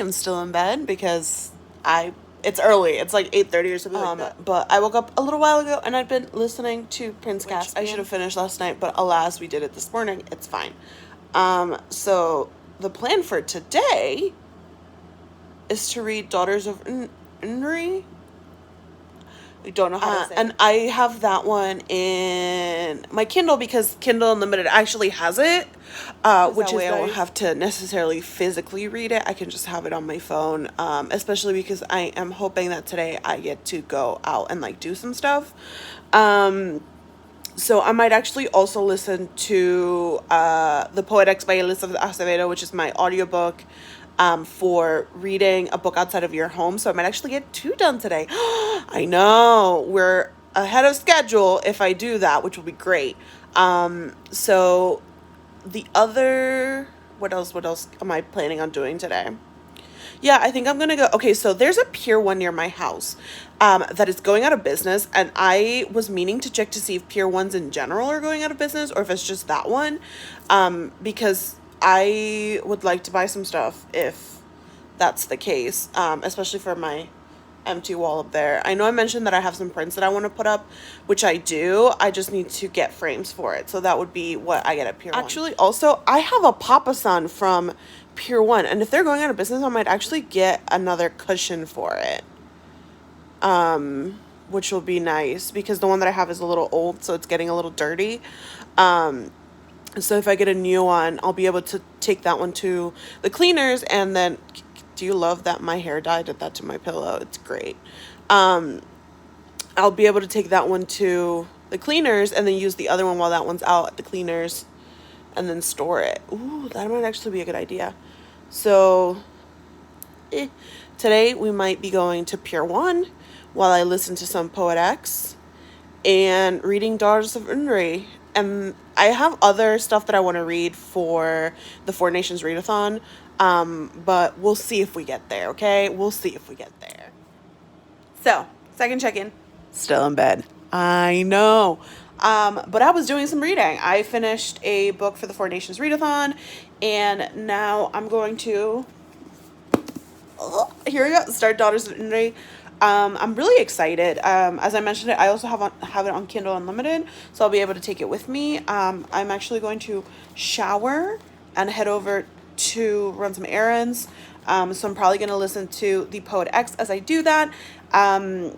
am still in bed because it's early. It's like 8:30 or something like that. But I woke up a little while ago and I'd been listening to Prince Caspian. I should have finished last night, but alas, we did it this morning. It's fine. So the plan for today is to read Daughters of Nri. I don't know how to say it. And I have that one in my Kindle because Kindle Unlimited actually has it, which is why I won't have to necessarily physically read it. I can just have it on my phone, especially because I am hoping that today I get to go out and like do some stuff. So I might actually also listen to The Poetics by Elizabeth of Acevedo, which is my audiobook for reading a book outside of your home. So I might actually get 2 done today. I know, we're ahead of schedule if I do that, which will be great. So the other, what else am I planning on doing today? Yeah, I think I'm gonna go. Okay, so there's a Pier 1 near my house that is going out of business, and I was meaning to check to see if Pier 1s in general are going out of business or if it's just that one, because I would like to buy some stuff if that's the case, especially for my empty wall up there. I know I mentioned that I have some prints that I want to put up, which I do. I just need to get frames for it, so that would be what I get at Pier 1. Actually, also, I have a Papasan from Pier 1, and if they're going out of business, I might actually get another cushion for it, which will be nice because the one that I have is a little old, so it's getting a little dirty. So if I get a new one, I'll be able to take that one to the cleaners, and then, do you love that my hair dye did that to my pillow? It's great. I'll be able to take that one to the cleaners and then use the other one while that one's out at the cleaners and then store it. Ooh, that might actually be a good idea. So today we might be going to Pier 1 while I listen to some Poetics and reading Daughters of Nri. And I have other stuff that I want to read for the Four Nations Readathon, but we'll see if we get there, okay? We'll see if we get there. So, second check-in, still in bed. I know. But I was doing some reading. I finished a book for the Four Nations Readathon, and now I'm going to, here we go, start Daughters of Nri. I'm really excited. As I mentioned it, I also have it on Kindle Unlimited, so I'll be able to take it with me. I'm actually going to shower and head over to run some errands. So I'm probably going to listen to the Poet X as I do that. And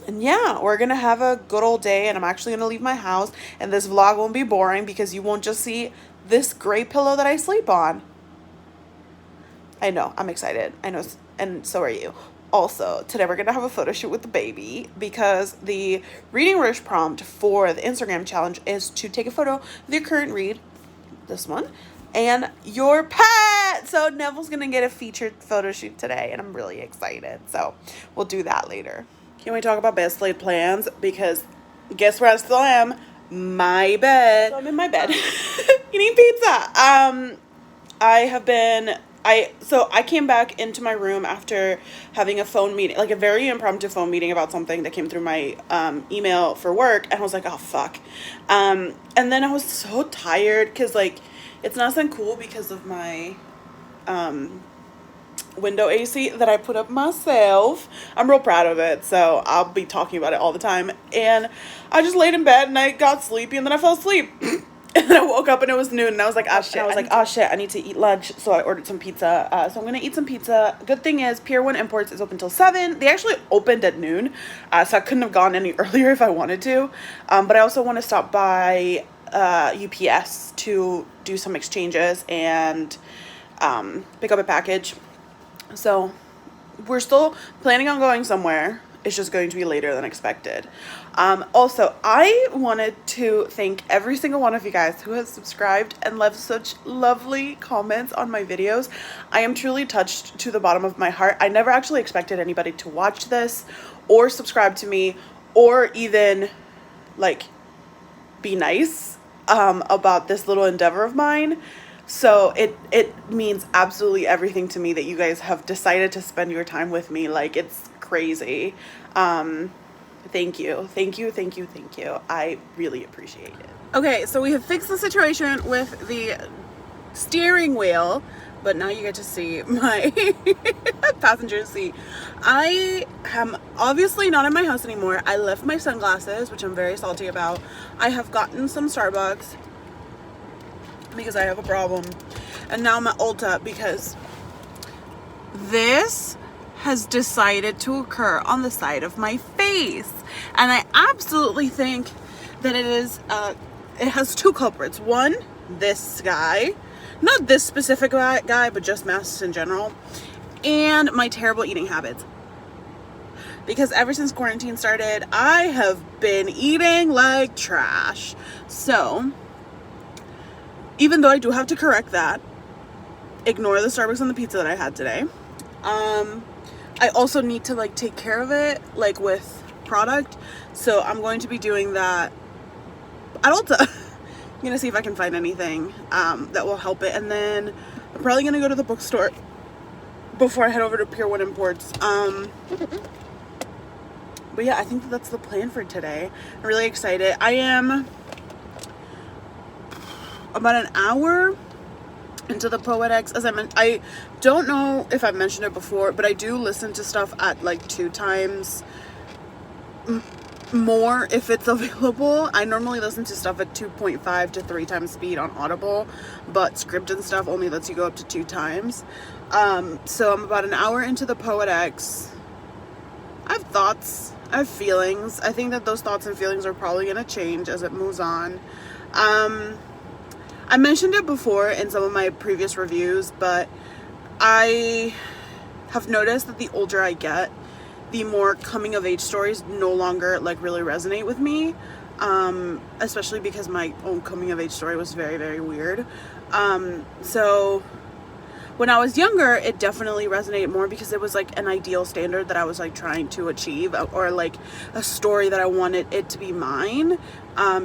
yeah, we're going to have a good old day, and I'm actually going to leave my house, and this vlog won't be boring because you won't just see this gray pillow that I sleep on. I know, I'm excited. I know, and so are you. Also, today we're going to have a photo shoot with the baby because the reading wish prompt for the Instagram challenge is to take a photo of your current read, this one, and your pet. So Neville's going to get a featured photo shoot today, and I'm really excited. So we'll do that later. Can we talk about best laid plans? Because guess where I still am? My bed. So I'm in my bed eating pizza. I came back into my room after having a phone meeting, like a very impromptu phone meeting about something that came through my email for work, and I was like, oh fuck. And then I was so tired because like it's nice and cool because of my window AC that I put up myself. I'm real proud of it, so I'll be talking about it all the time. And I just laid in bed and I got sleepy, and then I fell asleep. And then I woke up and it was noon, and I was like, oh shit, I need to eat lunch. So I ordered some pizza. So I'm going to eat some pizza. Good thing is Pier 1 Imports is open till 7. They actually opened at noon. So I couldn't have gone any earlier if I wanted to. But I also want to stop by UPS to do some exchanges and pick up a package. So we're still planning on going somewhere. It's just going to be later than expected. Also, I wanted to thank every single one of you guys who has subscribed and left such lovely comments on my videos. I am truly touched to the bottom of my heart. I never actually expected anybody to watch this or subscribe to me or even like be nice about this little endeavor of mine. So it means absolutely everything to me that you guys have decided to spend your time with me. Like, it's crazy. Thank you. I really appreciate it. Okay, so we have fixed the situation with the steering wheel. but now you get to see my passenger seat. I am obviously not in my house anymore. I left my sunglasses, which I'm very salty about. I have gotten some Starbucks because I have a problem. And now I'm at Ulta because this has decided to occur on the side of my face. And I absolutely think that it has two culprits. One, this guy. Not this specific guy, but just masks in general. And my terrible eating habits. Because ever since quarantine started, I have been eating like trash. So, even though I do have to correct that, ignore the Starbucks and the pizza that I had today. I also need to like take care of it, like with product. So I'm going to be doing that at Ulta. I'm gonna see if I can find anything that will help it, and then I'm probably gonna go to the bookstore before I head over to Pier 1 Imports. But yeah, I think that's the plan for today. I'm really excited. I am about an hour into the Poetics. As I don't know if I've mentioned it before, but I do listen to stuff at like 2 times more if it's available. I normally listen to stuff at 2.5 to 3 times speed on Audible, but script and stuff only lets you go up to 2 times. So I'm about an hour into the Poetics. I have thoughts, I have feelings. I think that those thoughts and feelings are probably going to change as it moves on. I mentioned it before in some of my previous reviews, but I have noticed that the older I get, the more coming of age stories no longer like really resonate with me, especially because my own coming of age story was very, very weird. So when I was younger, it definitely resonated more because it was like an ideal standard that I was like trying to achieve, or like a story that I wanted it to be mine,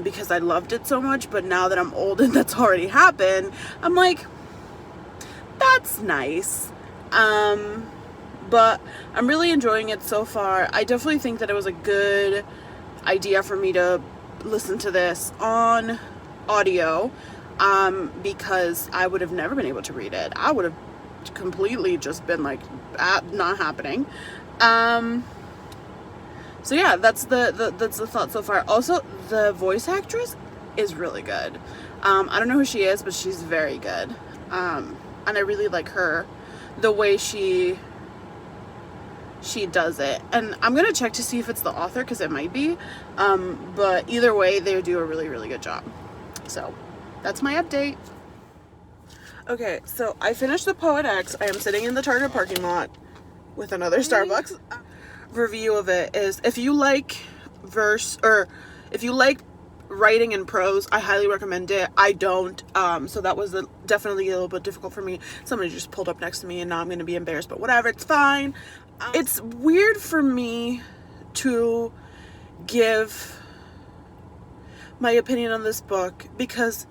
because I loved it so much. But now that I'm old and that's already happened, I'm like, that's nice. But I'm really enjoying it so far. I definitely think that it was a good idea for me to listen to this on audio, because I would have never been able to read it. I would have completely just been like, not happening. So yeah, that's the thought so far. Also, the voice actress is really good. I don't know who she is, but she's very good. And I really like her, the way she does it. And I'm gonna check to see if it's the author, because it might be, but either way, they do a really, really good job. So that's my update. Okay, so I finished the Poetics. I am sitting in the Target parking lot with another Starbucks. Review of it is, if you like verse, or if you like writing in prose, I highly recommend it. I don't, so that was definitely a little bit difficult for me. Somebody just pulled up next to me and now I'm gonna be embarrassed, but whatever, it's fine. It's weird for me to give my opinion on this book because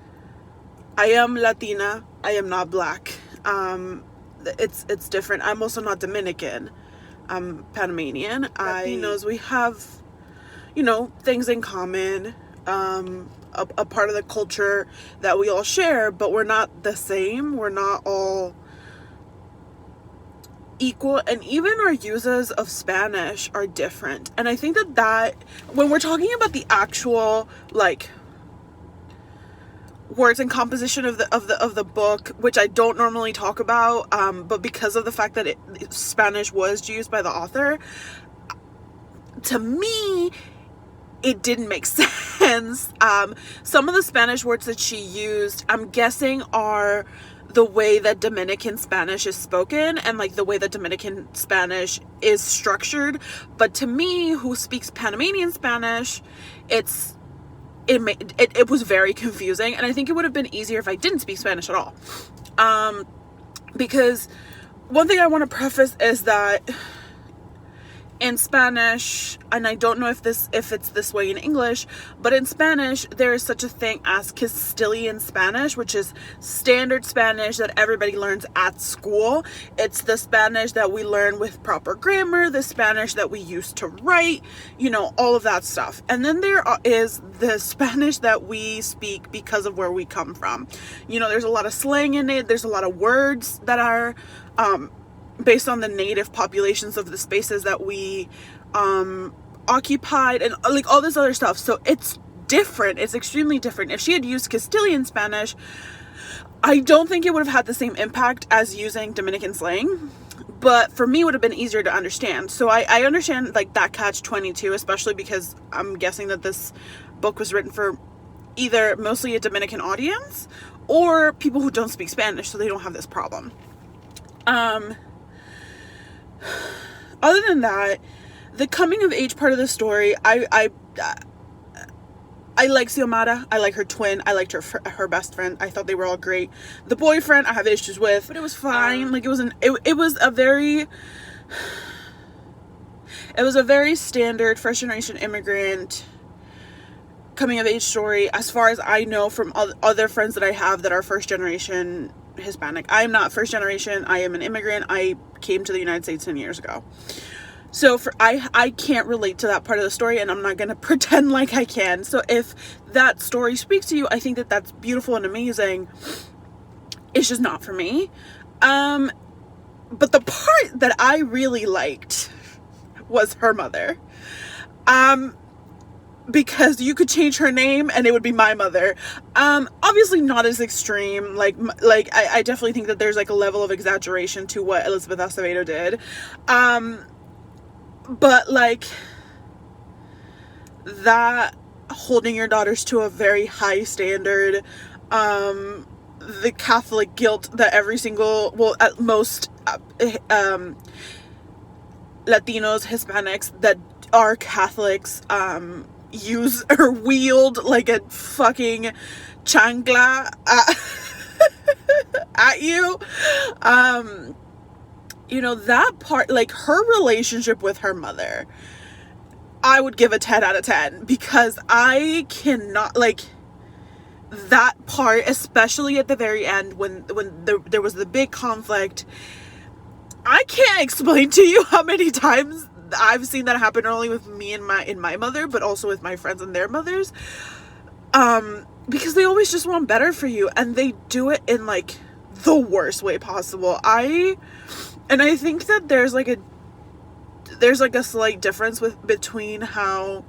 I am Latina, I am not black. It's different. I'm also not Dominican, I'm Panamanian. Latinos, we have, you know, things in common, a part of the culture that we all share, but we're not the same. We're not all equal, and even our uses of Spanish are different. And I think that when we're talking about the actual like words and composition of the book, which I don't normally talk about, but because of the fact that Spanish was used by the author, to me it didn't make sense. Some of the Spanish words that she used, I'm guessing, are the way that Dominican Spanish is spoken and like the way that Dominican Spanish is structured. But to me, who speaks Panamanian Spanish, it was very confusing, and I think it would have been easier if I didn't speak Spanish at all. Because one thing I want to preface is that in Spanish, and I don't know if it's this way in English, but in Spanish there is such a thing as Castilian Spanish, which is standard Spanish that everybody learns at school. It's the Spanish that we learn with proper grammar, the Spanish that we use to write, you know, all of that stuff. And then there is the Spanish that we speak because of where we come from. You know, there's a lot of slang in it, there's a lot of words that are based on the native populations of the spaces that we occupied, and like all this other stuff. So it's different. It's extremely different. If she had used Castilian Spanish, I don't think it would have had the same impact as using Dominican slang, but for me it would have been easier to understand. So I understand like that catch-22, especially because I'm guessing that this book was written for either mostly a Dominican audience or people who don't speak Spanish, so they don't have this problem. Other than that, the coming of age part of the story, I like Xiomara. I like her twin. I liked her best friend. I thought they were all great. The boyfriend I have issues with, but it was fine. Like it was a very standard first generation immigrant coming of age story, as far as I know from other friends that I have that are first generation Hispanic. I am not first generation. I am an immigrant. I came to the United States 10 years ago. So I can't relate to that part of the story, and I'm not going to pretend like I can. So if that story speaks to you, I think that that's beautiful and amazing. It's just not for me. But the part that I really liked was her mother. Because you could change her name and it would be my mother. Obviously not as extreme. Like I definitely think that there's like a level of exaggeration to what Elizabeth Acevedo did. But like that holding your daughters to a very high standard, the Catholic guilt that every single, well, at most Latinos, Hispanics that are Catholics, use or wield like a fucking chancla at you. You know, that part, like her relationship with her mother, I would give a 10 out of 10, because I cannot, like, that part, especially at the very end when there was the big conflict. I can't explain to you how many times I've seen that happen, not only with me and my mother, but also with my friends and their mothers, because they always just want better for you, and they do it in like the worst way possible. I think that there's like a slight difference between how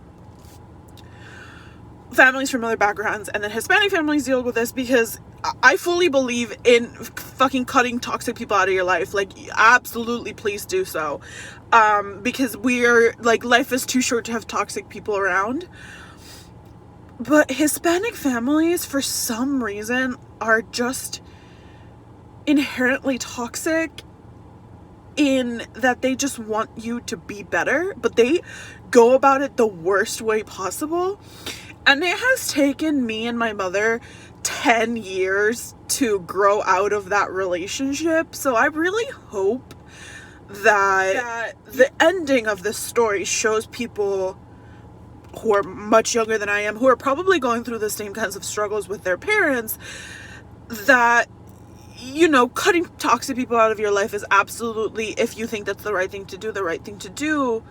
families from other backgrounds and then Hispanic families deal with this, because I fully believe in fucking cutting toxic people out of your life. Like, absolutely, please do so. Because we're, like, life is too short to have toxic people around. But Hispanic families, for some reason, are just inherently toxic in that they just want you to be better, but they go about it the worst way possible. And it has taken me and my mother 10 years to grow out of that relationship. So I really hope that the ending of this story shows people who are much younger than I am, who are probably going through the same kinds of struggles with their parents, that, you know, cutting toxic people out of your life is absolutely, if you think that's the right thing to do, the right thing to do.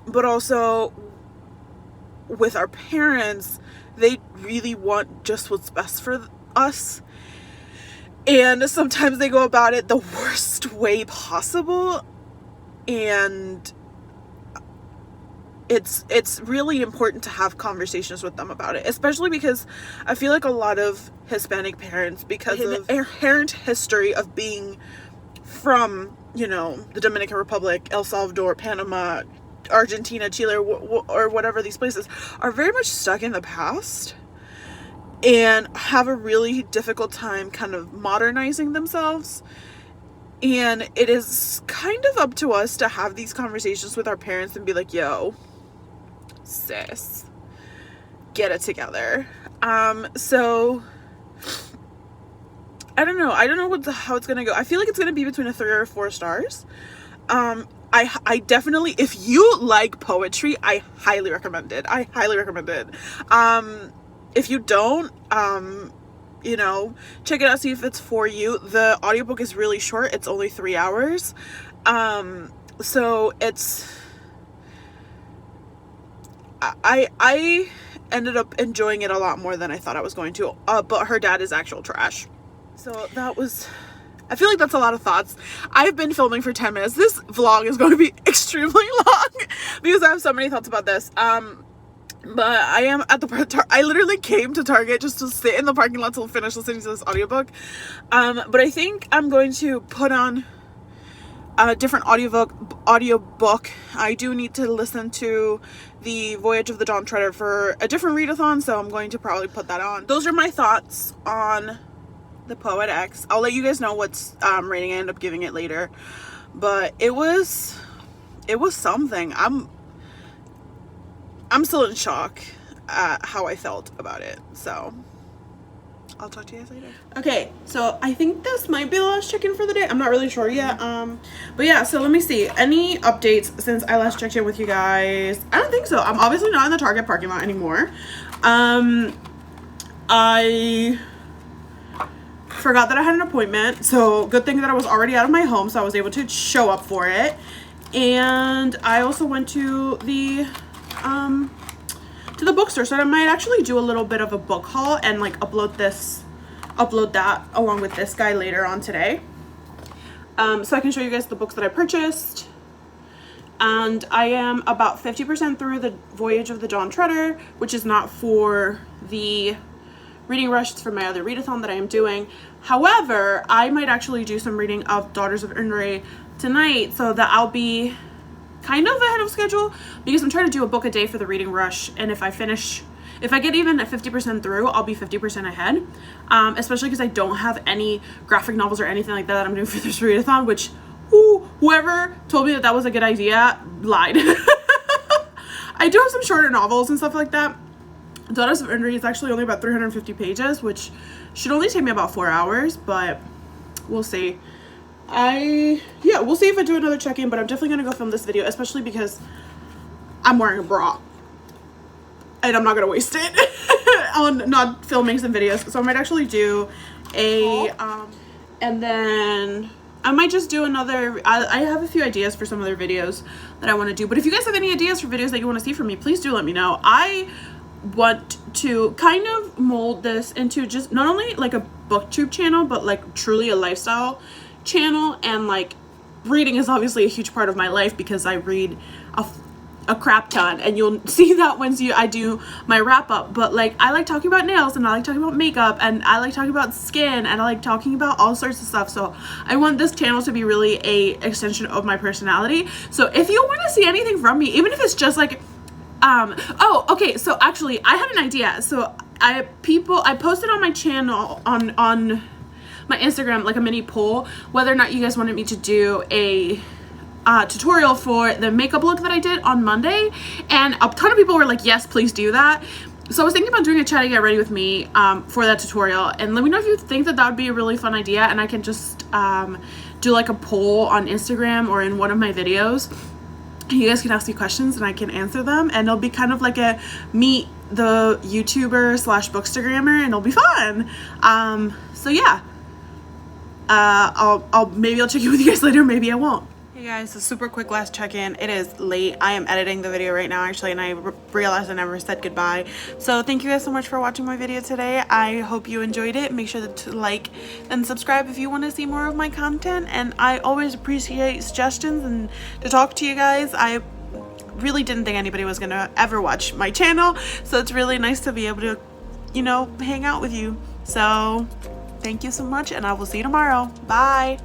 But also, with our parents, they really want just what's best for us, and sometimes they go about it the worst way possible. And it's really important to have conversations with them about it, especially because I feel like a lot of Hispanic parents, because of the inherent history of being from, you know, the Dominican Republic, El Salvador, Panama, Argentina, Chile, or whatever these places, are very much stuck in the past and have a really difficult time kind of modernizing themselves. And it is kind of up to us to have these conversations with our parents and be like, yo, sis, get it together. So I don't know how it's gonna go. I feel like it's gonna be between a 3 or 4 stars. I definitely, if you like poetry, I highly recommend it. I highly recommend it. If you don't, you know, check it out, see if it's for you. The audiobook is really short. It's only 3 hours. So it's, I ended up enjoying it a lot more than I thought I was going to. But her dad is actual trash. So that was, I feel like that's a lot of thoughts. I've been filming for 10 minutes. This vlog is going to be extremely long because I have so many thoughts about this. But I am at the I literally came to Target just to sit in the parking lot to finish listening to this audiobook. But I think I'm going to put on a different audiobook. I do need to listen to the Voyage of the Dawn Treader for a different readathon, so I'm going to probably put that on. Those are my thoughts on the Poet X. I'll let you guys know what's rating I end up giving it later, but it was something. I'm still in shock at how I felt about it, so I'll talk to you guys later. Okay, so I think this might be the last check-in for the day. I'm not really sure yet. But yeah, so let me see. Any updates since I last checked in with you guys? I don't think so. I'm obviously not in the Target parking lot anymore. I forgot that I had an appointment, so good thing that I was already out of my home, so I was able to show up for it. And I also went to the bookstore, so I might actually do a little bit of a book haul and like upload that along with this guy later on today, so I can show you guys the books that I purchased. And I am about 50% through the Voyage of the Dawn Treader, which is not for the reading rush, it's for my other readathon that I am doing. However, I might actually do some reading of Daughters of Unre tonight, so that I'll be kind of ahead of schedule because I'm trying to do a book a day for the reading rush, and if I get even at 50% through, I'll be 50% ahead, especially because I don't have any graphic novels or anything like that I'm doing for this readathon, which whoever told me that was a good idea lied. I do have some shorter novels and stuff like that. Daughters of Unre is actually only about 350 pages, which should only take me about 4 hours, but we'll see. We'll see if I do another check-in, but I'm definitely gonna go film this video, especially because I'm wearing a bra and I'm not gonna waste it on not filming some videos. So I might actually do and then I might just do another, I have a few ideas for some other videos that I want to do, but if you guys have any ideas for videos that you want to see from me, please do let me know. I want to kind of mold this into just not only like a booktube channel, but like truly a lifestyle channel. And like reading is obviously a huge part of my life because I read a crap ton, and you'll see that once I do my wrap up. But like I like talking about nails, and I like talking about makeup, and I like talking about skin, and I like talking about all sorts of stuff. So I want this channel to be really a extension of my personality. So if you want to see anything from me, even if it's just like oh, okay, so actually I had an idea. So I posted on my channel on my Instagram like a mini poll whether or not you guys wanted me to do a tutorial for the makeup look that I did on Monday, and a ton of people were like, yes, please do that. So I was thinking about doing a chatty get ready with me for that tutorial, and let me know if you think that would be a really fun idea, and I can just do like a poll on Instagram or in one of my videos. You guys can ask me questions and I can answer them, and it'll be kind of like a meet the YouTuber / bookstagrammer, and it'll be fun. So yeah, maybe I'll check in with you guys later, maybe I won't. Hey guys, a super quick last check-in. It is late. I am editing the video right now actually, and I realized I never said goodbye. So thank you guys so much for watching my video today. I hope you enjoyed it. Make sure to like and subscribe if you want to see more of my content, and I always appreciate suggestions and to talk to you guys. I really didn't think anybody was gonna ever watch my channel, so it's really nice to be able to, you know, hang out with you. So thank you so much, and I will see you tomorrow. Bye.